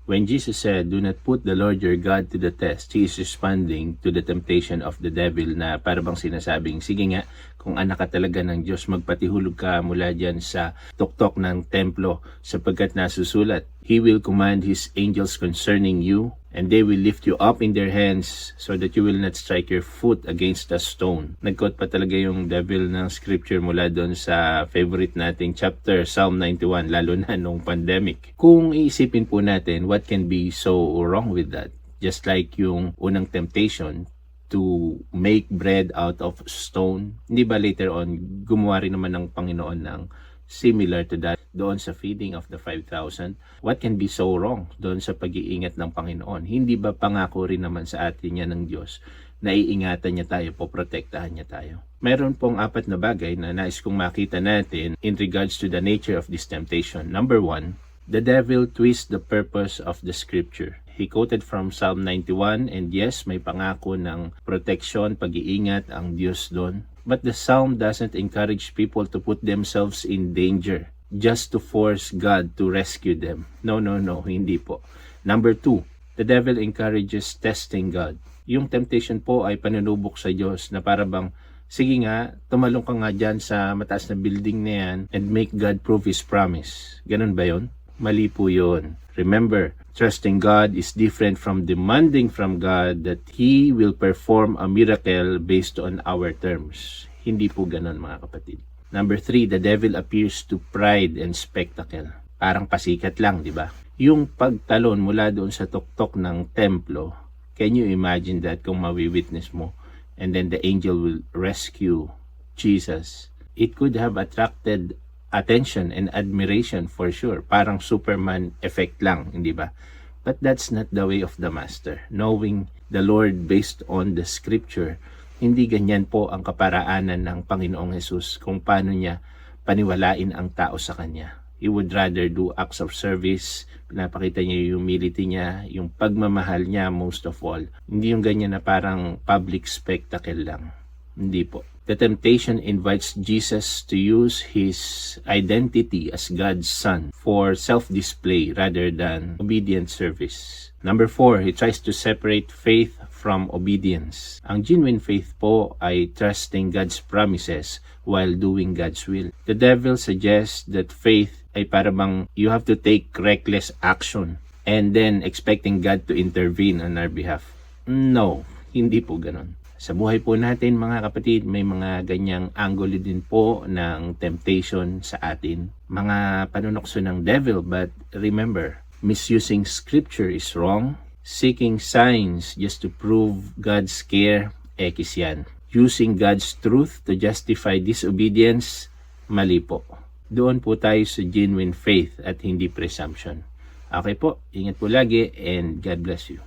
When Jesus said, "Do not put the Lord your God to the test," He is responding to the temptation of the devil na para bang sinasabing, sige nga, kung anak ka talaga ng Diyos, magpatihulog ka mula dyan sa tuktok ng templo sapagkat nasusulat, He will command His angels concerning you, and they will lift you up in their hands so that you will not strike your foot against a stone. Nag-quote pa talaga yung devil ng scripture mula doon sa favorite nating chapter, Psalm 91, lalo na nung pandemic. Kung iisipin po natin, what can be so wrong with that? Just like yung unang temptation to make bread out of stone. Hindi ba later on, gumawa rin naman ng Panginoon ng similar to that doon sa feeding of the 5,000. What can be so wrong doon sa pag-iingat ng Panginoon? Hindi ba pangako rin naman sa atin niya ng Diyos na iingatan niya tayo, poprotektahan niya tayo? Meron pong 4 na bagay na nais kong makita natin in regards to the nature of this temptation. Number 1, the devil twists the purpose of the scripture. He quoted from Psalm 91, and yes, may pangako ng protection, pag-iingat ang Diyos doon. But the psalm doesn't encourage people to put themselves in danger just to force God to rescue them. No, hindi po. Number 2, the devil encourages testing God. Yung temptation po ay panunubok sa Diyos na para bang, sige nga, tumalong ka nga dyan sa mataas na building na yan and make God prove His promise. Ganun ba yun? Mali po yun. Remember, trusting God is different from demanding from God that He will perform a miracle based on our terms. Hindi po ganun, mga kapatid. Number 3, the devil appears to pride and spectacle. Parang pasikat lang, di ba? Yung pagtalon mula doon sa tuktok ng templo, can you imagine that kung mawi-witness mo and then the angel will rescue Jesus? It could have attracted attention and admiration for sure. Parang Superman effect lang, hindi ba? But that's not the way of the Master. Knowing the Lord based on the scripture, hindi ganyan po ang kaparaanan ng Panginoong Jesus kung paano niya paniwalain ang tao sa Kanya. He would rather do acts of service, pinapakita niya yung humility niya, yung pagmamahal niya most of all. Hindi yung ganyan na parang public spectacle lang. Hindi po. The temptation invites Jesus to use His identity as God's Son for self-display rather than obedient service. Number 4, He tries to separate faith from obedience. Ang genuine faith po ay trusting God's promises while doing God's will. The devil suggests that faith ay para bang you have to take reckless action and then expecting God to intervene on our behalf. No, hindi po ganun. Sa buhay po natin, mga kapatid, may mga ganyang angulo din po ng temptation sa atin. Mga panunokso ng devil, but remember, misusing scripture is wrong. Seeking signs just to prove God's care, ekis yan. Using God's truth to justify disobedience, mali po. Doon po tayo sa genuine faith at hindi presumption. Okay po, ingat po lagi and God bless you.